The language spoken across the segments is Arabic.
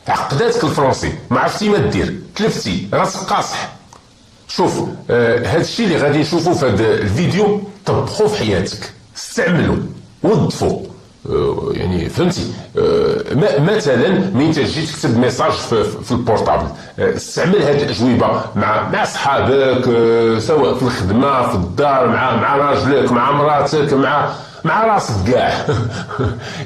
عقداتك الفرنسي، ما عرفتي ما دير، تلفتي راسك قاصح. شوف هذا الشيء اللي غادي نشوفوا في هذا الفيديو طبقوه في حياتك، استعملوا وظفوا. يعني فهمتي، مثلا مين تجي تكتب ميساج في البورطابل، استعمل هذه الاجوبه مع صحابك، سواء في الخدمه، في الدار، مع راجلك، مع مراتك، مع راسك كاع.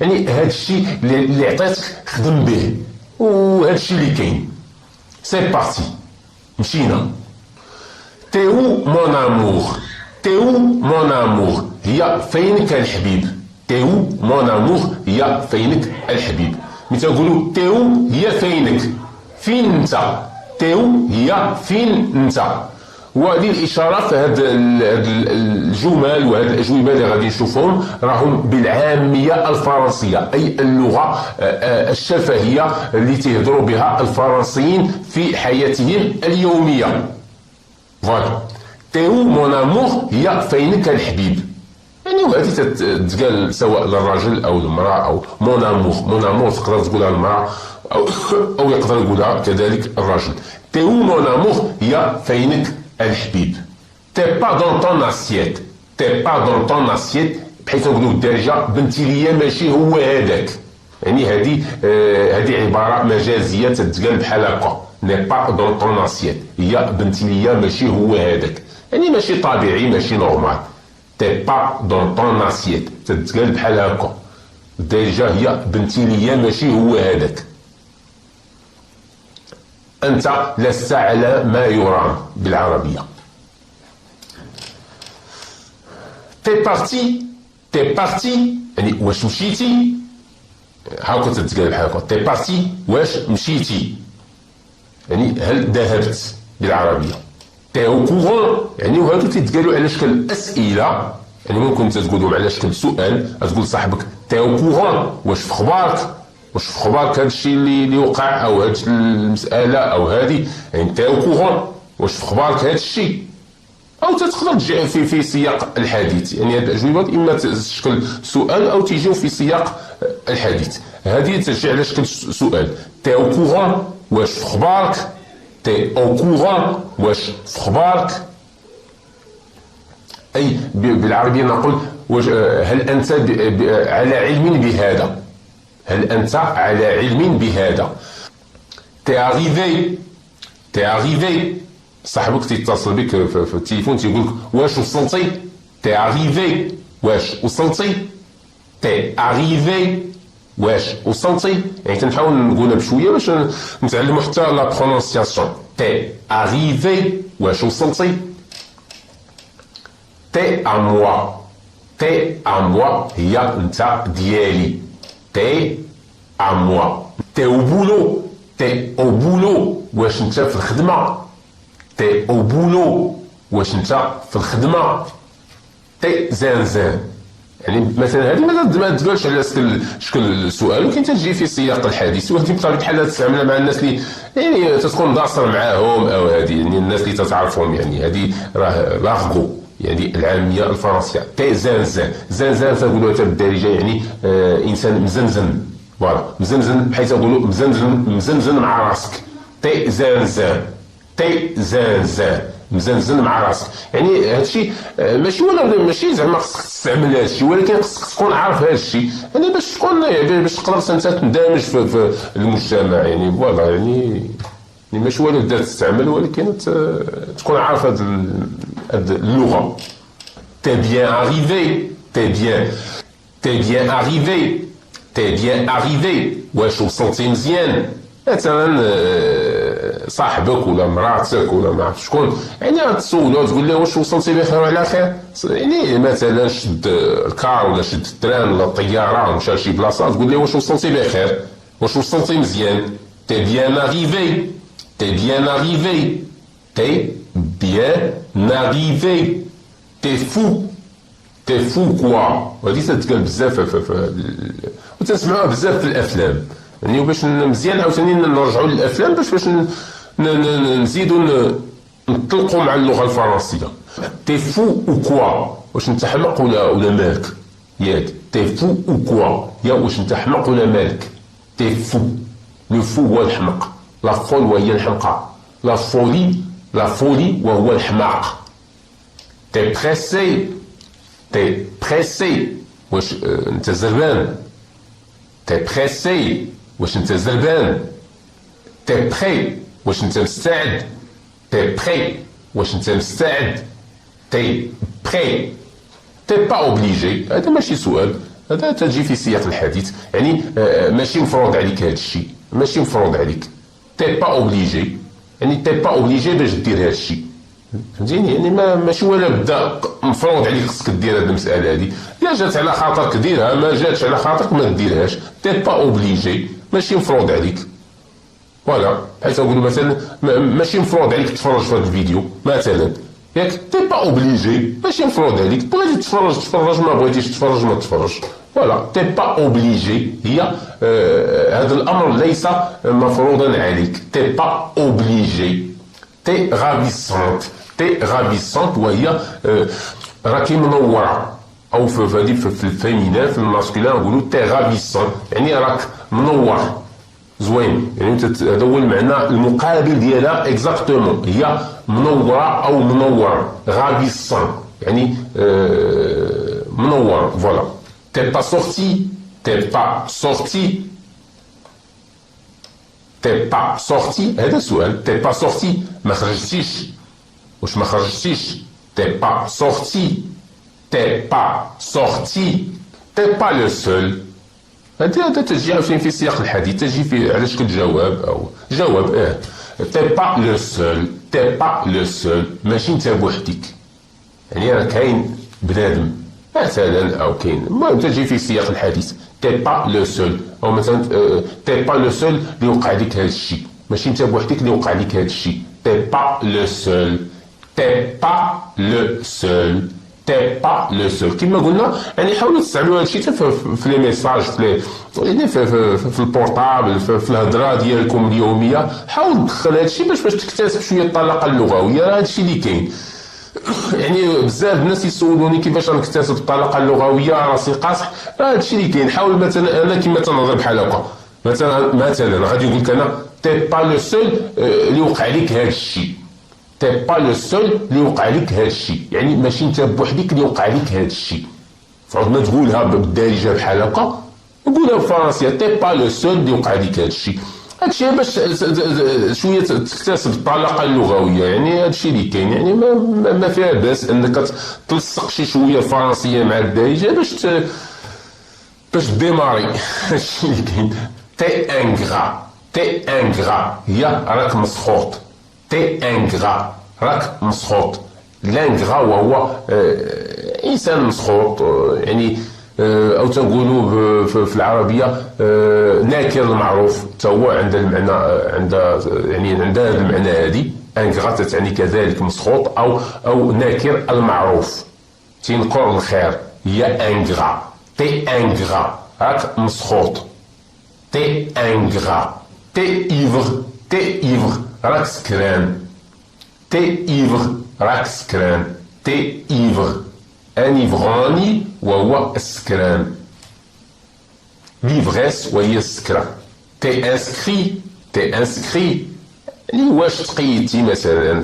يعني هذا الشيء اللي عطيتك خدم به، وهذا الشيء اللي كاين. سي بارتي، مشينا. تيو مون امور، تيو مون امور هي فينك الحبيب. تيو مون امور هي فينك الحبيب. ملي تنقولوا تيو هي فينك، فين انت؟ تيو هي فين انت. وهذه الاشاره في هذه الجمل وهذه الاجوبه اللي غادي نشوفهم راهم بالعاميه الفرنسيه، اي اللغه الشفهيه اللي تهضروا بها الفرنسيين في حياتهم اليوميه. فوالا، تيو مون امور هي فينك الحبيب. يعني وهذه تتقال سواء للرجل او المراه، او مون امور. مون امور تقدر تقولها المراه او يقدر يقولها كذلك الرجل. تيو مون امور هي فينك الحبيب. تي با دون طون اسيت، تي با دون طون اسيت، بحيث نقولوا بالدارجه بنتي ليا ماشي هو هذاك. يعني هذه عباره مجازيه تتقال بحال هكا، ني با دون طون اسيت، هي بنتي ليا ماشي هو هذاك. يعني ماشي طبيعي، ماشي نورمال. تي با دون طون اسيت تتقال بحال هكا، الدارجه هي بنتي ليا ماشي هو هذاك. أنت لست على ما يرام بالعربية. تي بارتي، تي بارتي يعني واش مشيتي، هاكا تتقال بحال هكا. تي بارتي واش مشيتي، يعني هل ذهبت بالعربية. تي او كورون يعني وهادو تيتقالوا على شكل أسئلة، يعني ممكن تقولهم على شكل سؤال. تقول صاحبك تي او كورون، واش في خبارك، واش في خبارك هذا الشيء اللي وقع، او هذه المساله، او هذه. يعني تي او كورون، واش في خبارك هذا الشيء. او تقدر تجي في سياق الحديث. يعني هذه الاجوبه اما تشكل سؤال او تيجيو في سياق الحديث. هذه تجي على شكل سؤال. تي او كورون، واش في خبارك. تي او كورون، واش في خبارك. اي بالعربيه نقول هل انت على علم بهذا، هل أنت على علم بهذا. تي أغيفي، تي أغيفي، صاحبك تيتصل بك في التليفون تيقول لك واش وصلتي. تي أغيفي، واش وصلتي. تي أغيفي، واش وصلتي. يعني تنحاول نقولها بشويه باش نتعلموا حتى لا برونونسياسيون. تي أغيفي، واش وصلتي. تي أ موا، تي أ موا هي أنت ديالي. تي à moi. T'es au boulot. T'es au boulot. واش انت في الخدمة. T'es au boulot. واش انت في الخدمة. تي زانزان. يعني مثلا هذه ما تقولش على شكل سؤال، ولكن تجي في سياق الحديث، وهذه بطبيعة الحال تستعملها مع الناس اللي يعني تكون داصر معاهم، او هذه يعني الناس اللي تتعرفهم. يعني هذه راه لاغو، يعني العامية الفرنسية. تي زانزان، زانزان تقولوها حتى بالدارجة يعني انسان مزنزن. فوالا، مزنزن، بحيث يقولوا مزنزن مع راسك. تي زانزان، تي زانزان، مزنزن مع راسك. يعني هادشي ماشي زعما خصك تستعمل هادشي، ولكن خصك تكون عارف هادشي، يعني باش تقدر انت تندمج في المجتمع. يعني فوالا، يعني ماشي هو اللي تستعمل، ولكن تكون عارف هاد اللغة. تي بيان أريفي، تي بيان أريفي، تي بيان أريفي، واش وصلتي مزيان. مثلا صاحبك ولا مراتك ولا ما عرفت شكون، يعني تسولو تقول له واش وصلتي بخير وعلى خير. يعني مثلا شد الكار ولا شد التران ولا الطياره ومشى لشي بلاصه، تقول له واش وصلتي بخير، واش وصلتي مزيان. تي بيان أريفي، تي بيان أريفي، تي بيان أريفي. تي فو، تي فو كوا. وهذه تتقال بزاف وتسمعوها بزاف في الافلام. يعني باش مزيان عاوتاني نرجعوا للافلام باش نزيدوا نطلقوا مع اللغه الفرنسيه. تي فو او كوا، واش انت حمق ولا مالك. ياك تي فو او كوا، يا واش انت حمق ولا مالك. تي فو، لو فو هو الحمق، لا فول وهي الحمقى، لا فولي وهو الحماق. تي بريسي واش انت زربان، تي بريسي واش انت زربان، تي بري واش انت مستعد، تي بري واش انت مستعد، تي بري. تي با اوبليجي، هذا ماشي سؤال، هذا تجي في سياق الحديث، يعني ماشي مفروض عليك هذا الشيء، ماشي مفروض عليك. تي با اوبليجي، يعني تي با اوبليجي باش دير هذا الشيء، فهمتيني؟ يعني ماشي ولا بدا مفروض عليك خصك دير هذه المساله هذه، يا جات على خاطرك ديرها، ما جاتش على خاطرك ما ديرهاش. تي با اوبليجي، ماشي مفروض عليك. فوالا، بحال تنقولوا مثلا ماشي مفروض عليك تفرج في هذا الفيديو مثلا، ياك؟ تي با اوبليجي، ماشي مفروض عليك، بغيتي تفرج تفرج، ما بغيتيش تفرج ما تفرج. فوالا، تي با اوبليجي هي هذا الامر ليس مفروضا عليك. تي با اوبليجي. تي غافيسونت، تي غافيسونت وهي راكي منوره، او في الفيمينان، في الماسكولين نقولوا تي غافيسون، يعني راك منور زوين، يعني هذا هو المعنى المقابل ديالها اكزاكتومون، هي منوره او منور. غافيسون يعني منور. فوالا. تي با سورتي، تي با سورتي، تي با سورتي، هذا سؤال. تي با سورتي، ما خرجتيش، واش ما خرجتيش؟ تي با سورتي، تي با سورتي، تي با لو سول. هذا تجي عاوتاني في سياق الحديث، تجي في على شكل جواب او جواب. تي با لو سول، تي با لو سول، ماشي انت بوحدك، يعني راه كاين بنادم مثلا، او كاين، المهم تجي في سياق الحديث. تي با لو سول، او مثلا تي با لو سول اللي وقع لك هذا الشيء، ماشي انت بوحدك اللي وقع لك هذا الشيء. تي با لو سول، تي با لو سول، تي با لو سول. كما قلنا يعني حاولوا تستعملوا هذا الشيء في لي ميساج، يعني في البورطابل، في الهضره ديالكم اليوميه. حاول تدخل هذا الشيء باش تكتسب شويه الطلاقه اللغويه. راه هذا الشيء اللي كاين. يعني بزاف الناس يسولوني كيفاش نكتسب الطلاقه اللغويه، راسي قاصح. راه هذا الشيء اللي كاين. حاول مثلا انا كيما تنهضر بحال هكا، مثلا غادي يقول لك انا تي با لو سول اللي وقع لك هذا الشيء، تي با لو سول اللي وقع لك هذا الشيء، يعني ماشي انت بوحدك اللي وقع لك هذا الشيء. فعود ما تقولها بالدارجه بحال هكا، قولها بالفرنسيه، تي با لو سول اللي وقع لك هذا الشيء. هادشي باش شويه تكتسب الطلاقه اللغويه، يعني هادشي اللي كاين. يعني ما فيها باس انك تلصق شي شويه الفرنسيه مع الدارجه باش ديماري. هادشي اللي كاين. تي انغرا، تي انغرا هي راك مسخوط. تي انغرا راك مسخوط. لانغرا وهو انسان مسخوط، يعني او تنقولوا في العربيه ناكر المعروف، حتى هو عند المعنى، عند هذا المعنى هذه. انغرا تعني كذلك مسخوط او ناكر المعروف، تينكر الخير. هي انغرا. تي انغرا راك مسخوط. تي انغرا. تي ايفغ، تي ايفغ راك سكران. تي ايفغ راك سكران. تي ايفغ انيفغاني وهو السكران. ليفغيس وهي السكرة. تي انسكري، تي انسكري يعني واش تقيدتي مثلا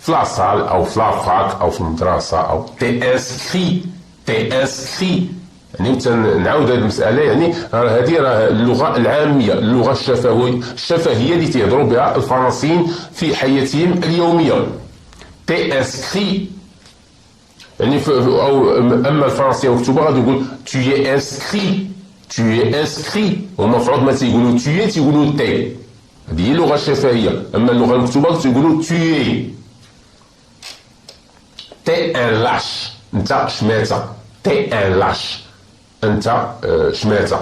في لاصال او في لافاك او في المدرسه، او تي انسكري. تي انسكري يعني نعاود هذه المساله، يعني هذه راه اللغه العاميه، اللغه الشفهيه اللي تيهضروا بها الفرنسيين في حياتهم اليوميه. تي انسكري يعني او اما الفرنسيه مكتوبه غادي يقول tu es inscrit، tu es inscrit. هما في عوض ما تيقولوا tu es تيقولوا تي. هذه هي اللغه الشفهيه. اما اللغه المكتوبه تيقولوا tu es. تي ان لاش، انت شماته. تي ان لاش، انت شماته.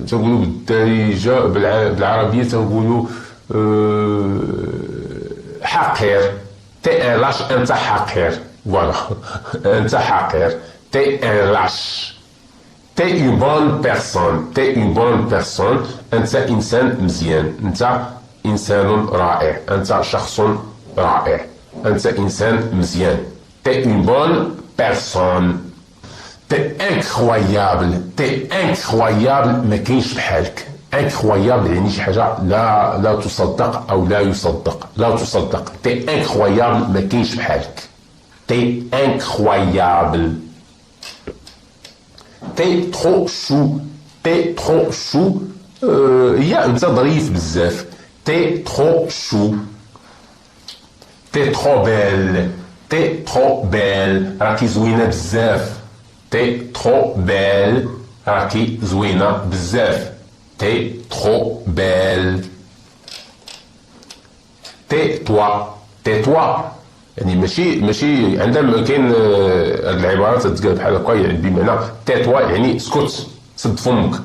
تنقولوا بالدارجه بالعربيه تنقولوا حقير. تي ان لاش، انت حقير. فوالا، انت حقير. تي ان لاش. تي اون بون بيرسون. تي اون بون بيرسون، انت انسان مزيان. انت انسان رائع. انت شخص رائع. انت انسان مزيان. تي اون بون بيرسون. تي انكرويابل، تي انكرويابل ما كاينش بحالك. انكرويابل يعني شي حاجه لا تصدق او لا يصدق، لا تصدق. تي انكرويابل ما كاينش بحالك. تي انكرويابل. تي ترو شو، تي ترو شو هي انت ظريف بزاف. تي ترو شو. تي ترو بيل، تي ترو بيل راكي زوينه بزاف. تي ترو بيل راكي زوينه بزاف. تي ترو بيل. تي توا، تي توا يعني ماشي عندما كاين هاد العبارات تتقال بحال هكا يعني بمعنى تي توا يعني اسكت سد فمك،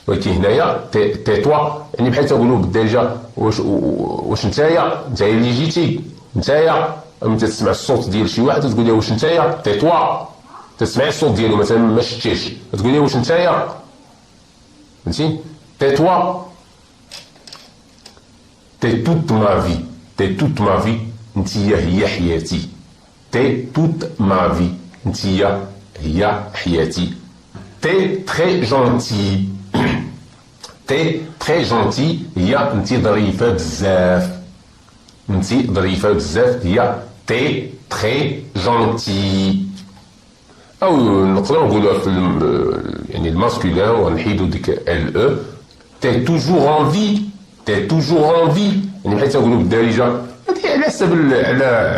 ولكن هنايا تي توا يعني بحال تقولوا بالدارجه واش نتايا اللي جيتي، نتايا انت تسمع الصوت ديال شي واحد تقول له واش نتايا، تي توا تسمعي الصوت ديالو مثلا ما شتيش تقول له واش نتايا، فهمتي. تي توا. تي توت ما في، تي توت ما في نتيا هي حياتي. تي توت ما في نتيا هي حياتي. تي تري جونتي. تي تري جونتي هي انتي ظريفه بزاف. انتي ظريفه بزاف هي تي تري جونتي. او نقدروا نقولوها في يعني الماسكولين ونحيدوا ديك ال او. تي توجور ان في، تي توجور ان في يعني بحال تنقولوا بالدارجه هذه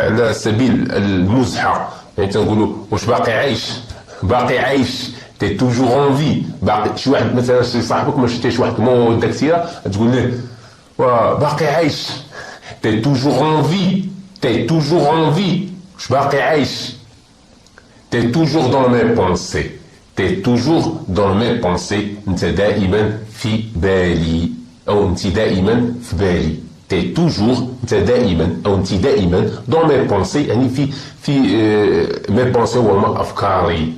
على سبيل المزحه، يعني تنقولوا واش باقي عايش، باقي عايش. تي توجور ان في، باقي شي واحد مثلا شي صاحبك ما شتيش واحد مده كثيره تقول له باقي عايش. تي توجور ان في، تي توجور ان في واش باقي عايش. تي توجور دون مي بونسي، تي توجور دون مي بونسي انت دائما في بالي او انت دائما في بالي. تي توجور انت دائما او انت دائما دون مي بونسي يعني في مي بونسي هما افكاري،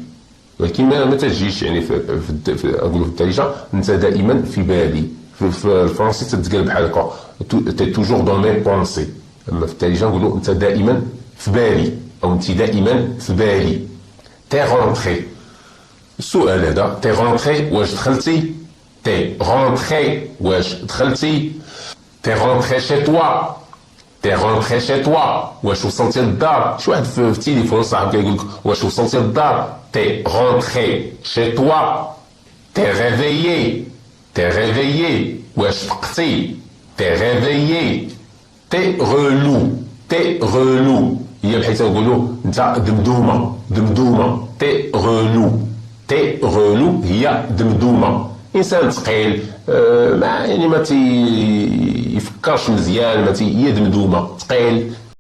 ولكن ما تجيش يعني في اقول في الدارجه انت دائما في بالي. في الفرنسي تتقال بحال هكا تي توجور دون مي بونسي، اما في الدارجه نقولوا انت دائما في بالي او انت دائما في بالي. تي رونتري. السؤال هذا تي رونتري واش دخلتي، تي رونتري واش دخلتي. تي رونتري شي توا، تي رونتري شي توا واش وصلتي للدار. شي واحد في التليفون صاحبك يقول لك واش وصلتي للدار. تي رونتري شي توا. تي ريفيي، تي ريفيي واش فقتي. تي ريفيي. تي غلو، تي غلو هي بحال تنقولوا انت دمدومه، دمدومه. تي غلو، تي غلو هي دمدومه. انسان ثقيل ما يعني ما تيفكرش مزيان، هي دمدومه ثقيل.